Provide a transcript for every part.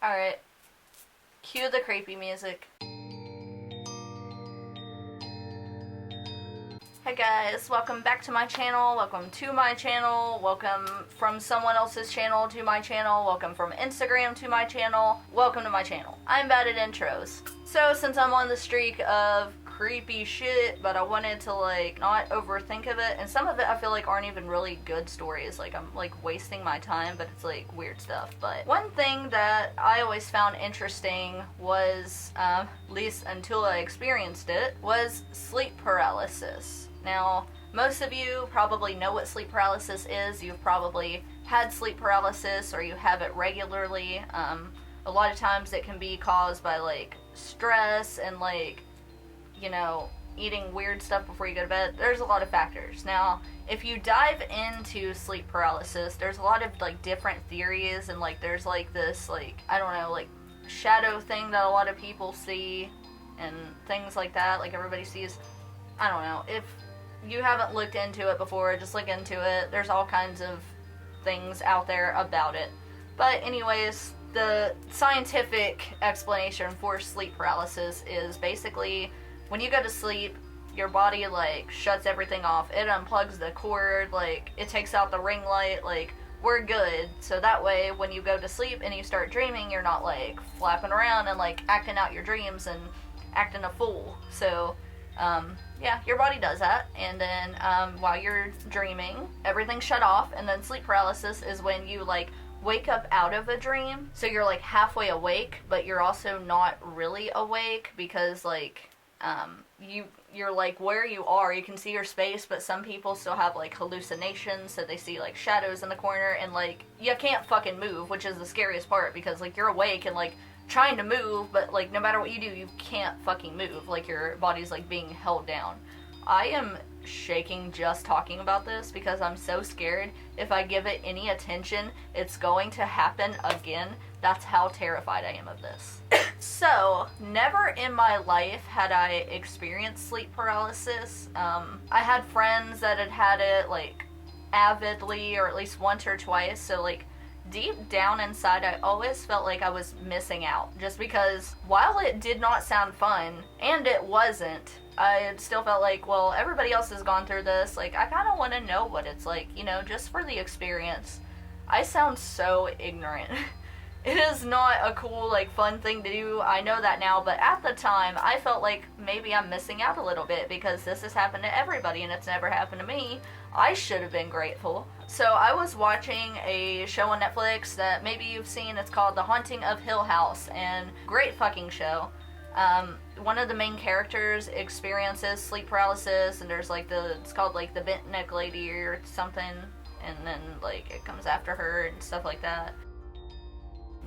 Alright, cue the creepy music. Hey guys, welcome back to my channel, welcome to my channel, welcome from someone else's channel to my channel, welcome from Instagram to my channel, welcome to my channel. I'm bad at intros. So since I'm on the streak of creepy shit, but I wanted to not overthink of it, and some of it I feel like aren't even really good stories, I'm wasting my time, but it's weird stuff. But one thing that I always found interesting was, at least until I experienced it, was sleep paralysis. Now, most of you probably know what sleep paralysis is. You've probably had sleep paralysis or you have it regularly. A lot of times it can be caused by stress and eating weird stuff before you go to bed. There's a lot of factors. Now, if you dive into sleep paralysis, there's a lot of different theories, and there's this I don't know, shadow thing that a lot of people see and things like that, everybody sees. I don't know. If you haven't looked into it before, just look into it. There's all kinds of things out there about it. But anyways, the scientific explanation for sleep paralysis is basically when you go to sleep, your body shuts everything off. It unplugs the cord, it takes out the ring light, we're good. So that way when you go to sleep and you start dreaming, you're not flapping around and acting out your dreams and acting a fool. So yeah, your body does that, and then while you're dreaming, everything's shut off, and then sleep paralysis is when you wake up out of a dream, so you're halfway awake, but you're also not really awake, because you're where you are, you can see your space, but some people still have hallucinations, so they see shadows in the corner, and you can't fucking move, which is the scariest part, because you're awake and trying to move, but no matter what you do, you can't fucking move. Your body's being held down. I am shaking just talking about this because I'm so scared if I give it any attention, it's going to happen again. That's how terrified I am of this. So, never in my life had I experienced sleep paralysis. I had friends that had had it avidly, or at least once or twice, so deep down inside, I always felt like I was missing out. Just because, while it did not sound fun, and it wasn't, I still felt well, everybody else has gone through this. I kind of want to know what it's just for the experience. I sound so ignorant. It is not a cool, fun thing to do. I know that now, but at the time, I felt maybe I'm missing out a little bit because this has happened to everybody and it's never happened to me. I should have been grateful. So I was watching a show on Netflix that maybe you've seen. It's called The Haunting of Hill House, and great fucking show. One of the main characters experiences sleep paralysis, and there's it's called the bent neck lady or something, and then it comes after her and stuff like that.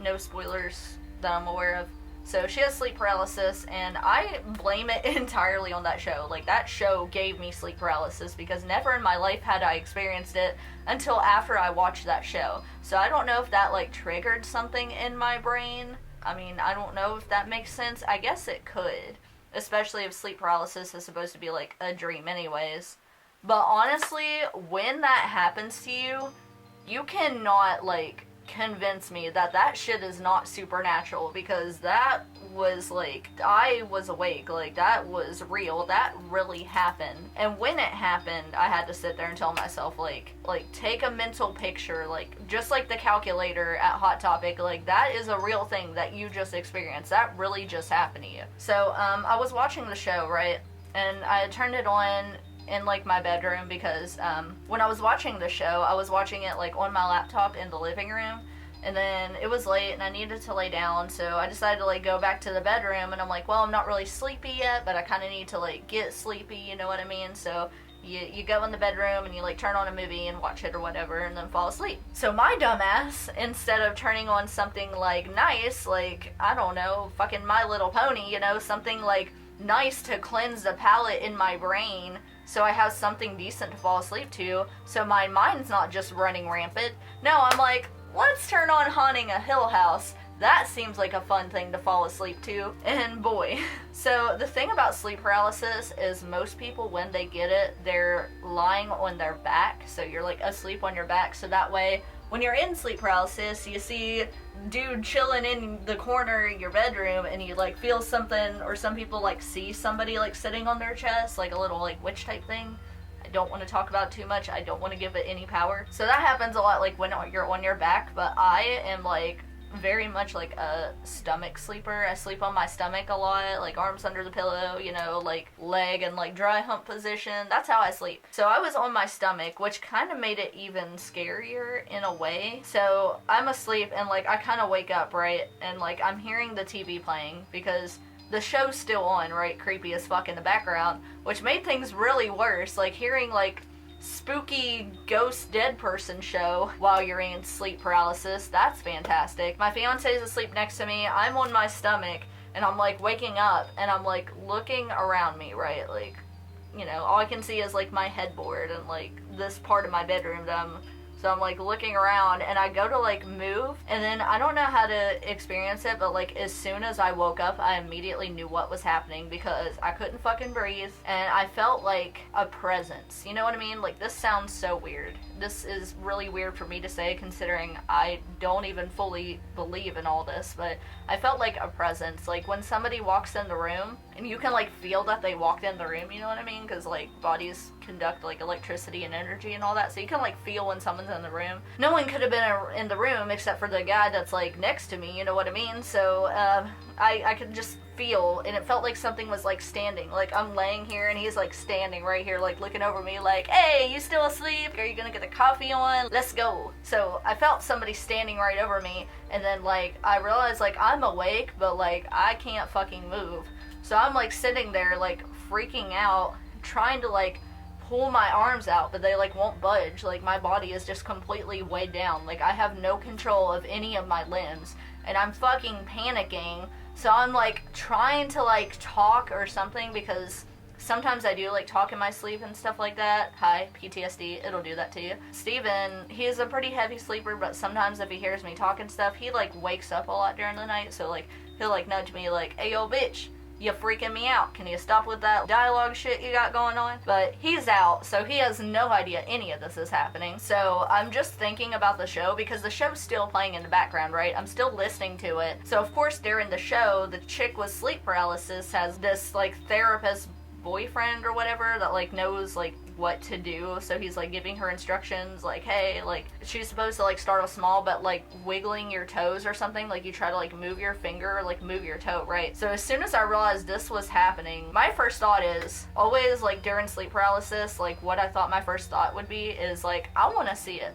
No spoilers that I'm aware of. So she has sleep paralysis, and I blame it entirely on that show. That show gave me sleep paralysis because never in my life had I experienced it until after I watched that show. So I don't know if that triggered something in my brain. I mean, I don't know if that makes sense. I guess it could, especially if sleep paralysis is supposed to be a dream anyways. But honestly, when that happens to you, you cannot convince me that that shit is not supernatural, because that was I was awake, that was real, that really happened. And when it happened, I had to sit there and tell myself take a mental picture, just like the calculator at Hot Topic, that is a real thing that you just experienced, that really just happened to you. So I was watching the show, right, and I turned it on in my bedroom because when I was watching the show, I was watching it on my laptop in the living room, and then it was late and I needed to lay down, so I decided to go back to the bedroom, and I'm well, I'm not really sleepy yet, but I kind of need to get sleepy, you know what I mean? So you go in the bedroom and you turn on a movie and watch it or whatever, and then fall asleep. So my dumbass, instead of turning on something nice, I don't know, fucking My Little Pony, something nice to cleanse the palate in my brain, so I have something decent to fall asleep to, so my mind's not just running rampant. No, I'm let's turn on Haunting a Hill House. That seems like a fun thing to fall asleep to, and boy. So the thing about sleep paralysis is most people, when they get it, they're lying on their back, so you're asleep on your back, so that way when you're in sleep paralysis, you see dude chilling in the corner of your bedroom and you like feel something, or some people like see somebody like sitting on their chest, like a little like witch type thing. I don't want to talk about it too much. I don't want to give it any power. So that happens a lot like when you're on your back, but I am like very much like a stomach sleeper. I sleep on my stomach a lot, like arms under the pillow, you know, like leg and like dry hump position. That's how I sleep. So I was on my stomach, which kind of made it even scarier in a way. So I'm asleep and like I kind of wake up, right? And like I'm hearing the TV playing because the show's still on, right? Creepy as fuck in the background, which made things really worse. Like hearing like spooky ghost dead person show while you're in sleep paralysis. That's fantastic. My fiance is asleep next to me. I'm on my stomach and I'm like waking up and I'm like looking around me, right? Like, you know, all I can see is like my headboard and like this part of my bedroom that so I'm like looking around and I go to like move and then I don't know how to experience it, but like as soon as I woke up I immediately knew what was happening because I couldn't fucking breathe and I felt like a presence. You know what I mean? Like this sounds so weird. This is really weird for me to say considering I don't even fully believe in all this, but I felt like a presence. Like when somebody walks in the room and you can like feel that they walked in the room, you know what I mean? Because like bodies conduct like electricity and energy and all that, so you can like feel when someone's in the room. No one could have been in the room except for the guy that's like next to me, you know what I mean? So I could just feel, and it felt like something was like standing, like I'm laying here and he's like standing right here like looking over me like, hey, you still asleep? Are you gonna get the coffee on? Let's go. So I felt somebody standing right over me, and then like I realized like I'm awake but like I can't fucking move. So I'm like sitting there like freaking out, trying to like pull my arms out, but they like won't budge. Like my body is just completely weighed down. Like I have no control of any of my limbs and I'm fucking panicking. So I'm like trying to like talk or something because sometimes I do like talk in my sleep and stuff like that. Hi, PTSD, it'll do that to you. Steven, he's a pretty heavy sleeper, but sometimes if he hears me talking stuff, he like wakes up a lot during the night. So like he'll like nudge me like, hey yo bitch, you freaking me out. Can you stop with that dialogue shit you got going on? But he's out, so he has no idea any of this is happening. So I'm just thinking about the show because the show's still playing in the background, right? I'm still listening to it. So of course during the show, the chick with sleep paralysis has this like therapist boyfriend or whatever that like knows like what to do. So he's like giving her instructions like, hey, like she's supposed to like start off small, but like wiggling your toes or something, like you try to like move your finger or like move your toe, right? So as soon as I realized this was happening, my first thought is always like during sleep paralysis, like what I thought my first thought would be is like, I want to see it.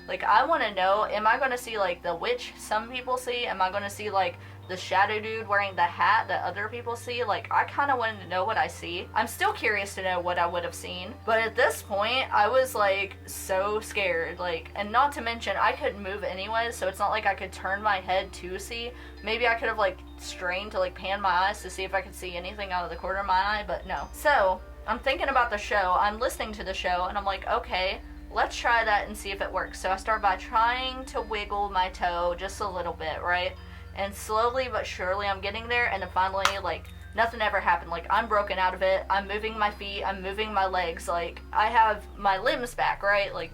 Like I want to know, am I going to see like the witch some people see? Am I going to see like the shadow dude wearing the hat that other people see? Like I kind of wanted to know what I see. I'm still curious to know what I would have seen, but at this point I was like so scared, like, and not to mention I couldn't move anyway, so it's not like I could turn my head to see. Maybe I could have like strained to like pan my eyes to see if I could see anything out of the corner of my eye, but no. So I'm thinking about the show, I'm listening to the show, and I'm like, okay, let's try that and see if it works. So I start by trying to wiggle my toe just a little bit, right? And slowly but surely I'm getting there, and then finally, like, nothing ever happened. Like, I'm broken out of it, I'm moving my feet, I'm moving my legs, like, I have my limbs back, right? Like,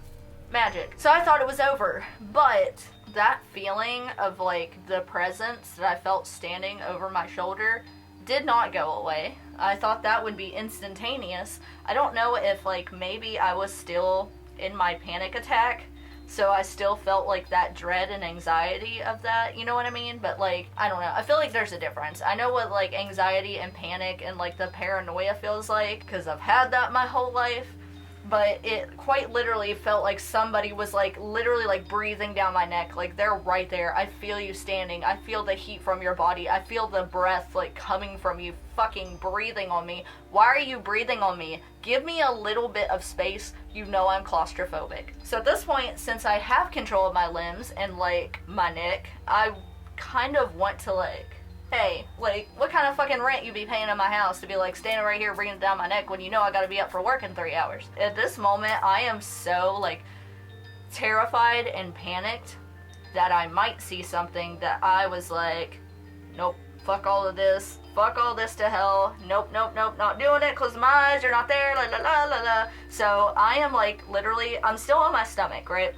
magic. So I thought it was over, but that feeling of, like, the presence that I felt standing over my shoulder did not go away. I thought that would be instantaneous. I don't know if, like, maybe I was still in my panic attack, so I still felt like that dread and anxiety of that, you know what I mean? But like, I don't know, I feel like there's a difference. I know what like anxiety and panic and like the paranoia feels like, because I've had that my whole life, but it quite literally felt like somebody was like literally like breathing down my neck. Like they're right there. I feel you standing. I feel the heat from your body. I feel the breath like coming from you, fucking breathing on me. Why are you breathing on me? Give me a little bit of space. You know I'm claustrophobic. So at this point, since I have control of my limbs and like my neck, I kind of want to like, hey, like, what kind of fucking rent you be paying in my house to be, like, standing right here bringing it down my neck when you know I gotta be up for work in 3 hours? At this moment, I am so, like, terrified and panicked that I might see something that I was like, nope, fuck all of this. Fuck all this to hell. Nope, nope, nope, not doing it. Close my eyes, you're not there, la la la la la. So I am, like, literally, I'm still on my stomach, right?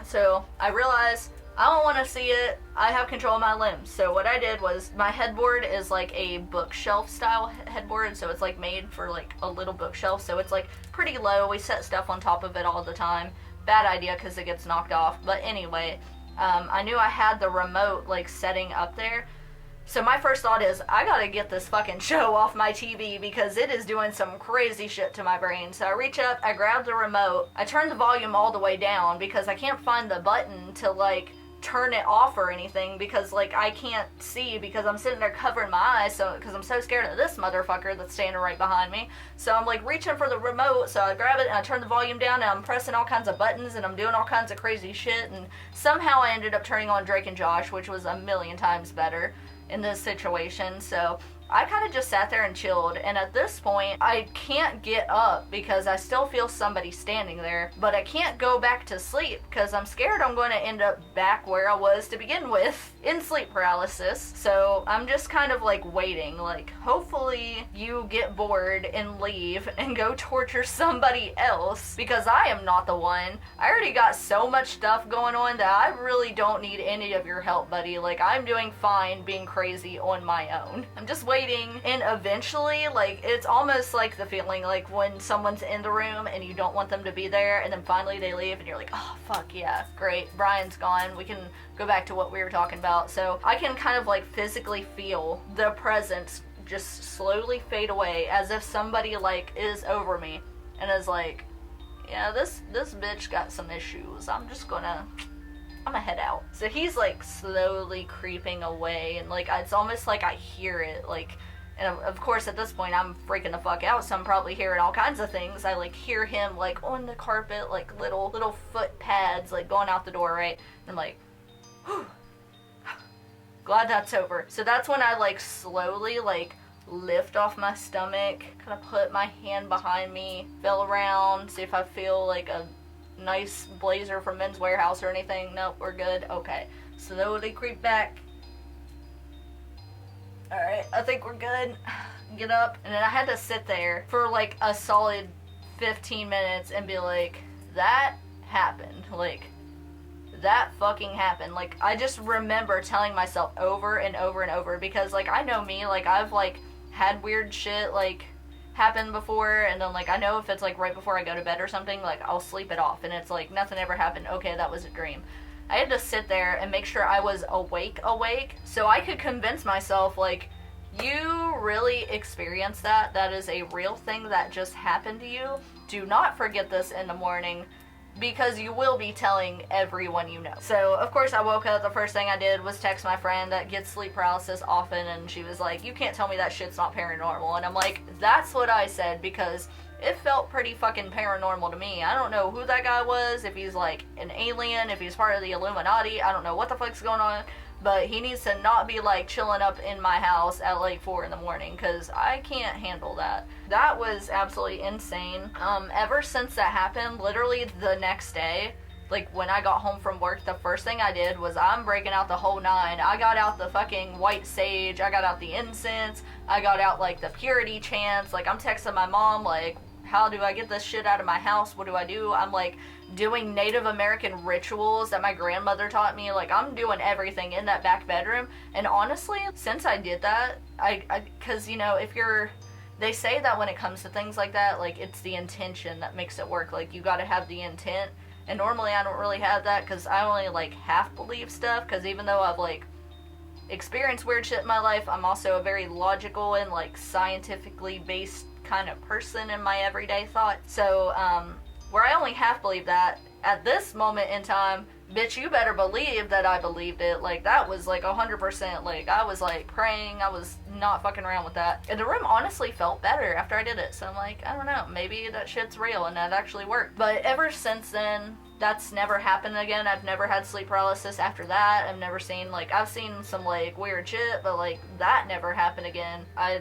So I realize I don't want to see it. I have control of my limbs. So what I did was, my headboard is like a bookshelf style headboard, so it's like made for like a little bookshelf, so it's like pretty low. We set stuff on top of it all the time. Bad idea because it gets knocked off. But anyway, I knew I had the remote like setting up there. So my first thought is, I gotta get this fucking show off my TV because it is doing some crazy shit to my brain. So I reach up, I grab the remote, I turn the volume all the way down because I can't find the button to like turn it off or anything because like I can't see because I'm sitting there covering my eyes, so because I'm so scared of this motherfucker that's standing right behind me. So I'm like reaching for the remote, so I grab it and I turn the volume down and I'm pressing all kinds of buttons and I'm doing all kinds of crazy shit, and somehow I ended up turning on Drake and Josh, which was a million times better in this situation. So I kind of just sat there and chilled, and at this point I can't get up because I still feel somebody standing there, but I can't go back to sleep because I'm scared I'm going to end up back where I was to begin with, in sleep paralysis. So I'm just kind of like waiting, like hopefully you get bored and leave and go torture somebody else, because I am not the one. I already got so much stuff going on that I really don't need any of your help, buddy. Like, I'm doing fine being crazy on my own. I'm just waiting, and eventually, like, it's almost like the feeling like when someone's in the room and you don't want them to be there, and then finally they leave and you're like, oh fuck yeah, great, Brian's gone, we can go back to what we were talking about. So I can kind of like physically feel the presence just slowly fade away, as if somebody like is over me and is like, yeah, this bitch got some issues, I'm gonna head out. So he's like slowly creeping away, and like it's almost like I hear it, like, and of course at this point I'm freaking the fuck out, so I'm probably hearing all kinds of things. I like hear him like on the carpet, like little foot pads like going out the door, right? And I'm like, whew, glad that's over. So that's when I like slowly like lift off my stomach, kind of put my hand behind me, feel around, see if I feel like a nice blazer from Men's Warehouse or anything. Nope, we're good. Okay, slowly creep back. Alright, I think we're good. Get up. And then I had to sit there for like a solid 15 minutes and be like, that happened. Like, that fucking happened. Like, I just remember telling myself over and over and over, because like I know me, like I've like had weird shit like happened before, and then like I know if it's like right before I go to bed or something, like I'll sleep it off and it's like nothing ever happened, okay, that was a dream. I had to sit there and make sure I was awake so I could convince myself, like, you really experienced that is a real thing that just happened to you. Do not forget this in the morning, because you will be telling everyone you know. So of course I woke up, the first thing I did was text my friend that gets sleep paralysis often, and she was like, you can't tell me that shit's not paranormal. And I'm like, that's what I said, because it felt pretty fucking paranormal to me. I don't know who that guy was, if he's like an alien, if he's part of the Illuminati, I don't know what the fuck's going on, but he needs to not be like chilling up in my house at like 4 in the morning, because I can't handle that. That was absolutely insane. Ever since that happened, literally the next day, like when I got home from work, the first thing I did was, I'm breaking out the whole nine. I got out the fucking white sage, I got out the incense, I got out like the purity chants, like I'm texting my mom like, how do I get this shit out of my house? What do I do? I'm like doing Native American rituals that my grandmother taught me. Like, I'm doing everything in that back bedroom. And honestly, since I did that, cause you know, they say that when it comes to things like that, like it's the intention that makes it work. Like, you gotta have the intent. And normally I don't really have that, cause I only like half believe stuff, cause even though I've like experienced weird shit in my life, I'm also a very logical and like scientifically based kind of person in my everyday thought. So where I only half believe that, at this moment in time, bitch, you better believe that I believed it. Like, that was like 100%, like I was like praying, I was not fucking around with that. And the room honestly felt better after I did it. So I'm like, I don't know, maybe that shit's real and that actually worked. But ever since then, that's never happened again. I've never had sleep paralysis after that. I've never seen, like, I've seen some, like, weird shit, but, like, that never happened again. I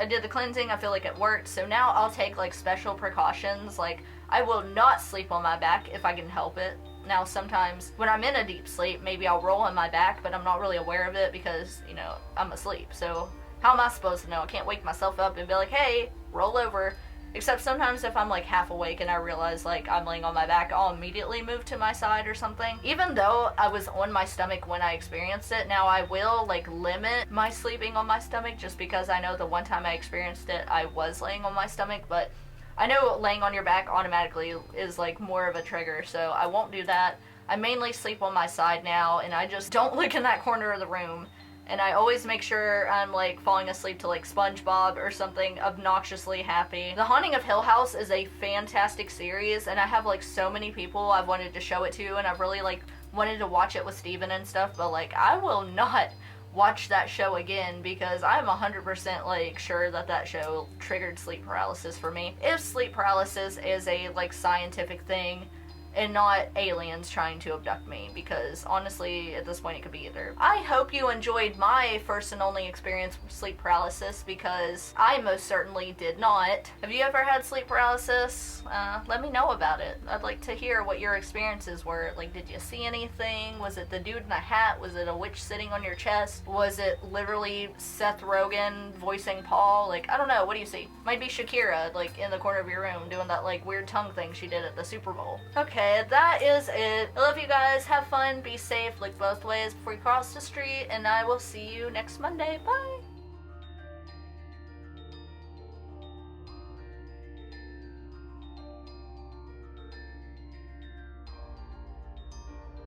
did the cleansing. I feel like it worked. So now I'll take, like, special precautions. Like, I will not sleep on my back if I can help it. Now, sometimes when I'm in a deep sleep, maybe I'll roll on my back, but I'm not really aware of it because, you know, I'm asleep. So how am I supposed to know? I can't wake myself up and be like, hey, roll over. Except sometimes if I'm like half awake and I realize like I'm laying on my back, I'll immediately move to my side or something. Even though I was on my stomach when I experienced it, now I will like limit my sleeping on my stomach just because I know the one time I experienced it, I was laying on my stomach, but I know laying on your back automatically is like more of a trigger, so I won't do that. I mainly sleep on my side now, and I just don't look in that corner of the room. And I always make sure I'm like falling asleep to like SpongeBob or something obnoxiously happy. The Haunting of Hill House is a fantastic series, and I have like so many people I've wanted to show it to, and I've really like wanted to watch it with Steven and stuff, but like I will not watch that show again because I'm 100% like sure that that show triggered sleep paralysis for me. If sleep paralysis is a like scientific thing and not aliens trying to abduct me, because honestly at this point it could be either. I hope you enjoyed my first and only experience with sleep paralysis, because I most certainly did not. Have you ever had sleep paralysis? Let me know about it. I'd like to hear what your experiences were. Like, did you see anything? Was it the dude in the hat? Was it a witch sitting on your chest? Was it literally Seth Rogen voicing Paul? Like, I don't know, what do you see? Might be Shakira, like, in the corner of your room doing that like weird tongue thing she did at the Super Bowl. Okay, that is it. I love you guys. Have fun. Be safe. Look both ways before you cross the street. And I will see you next Monday. Bye.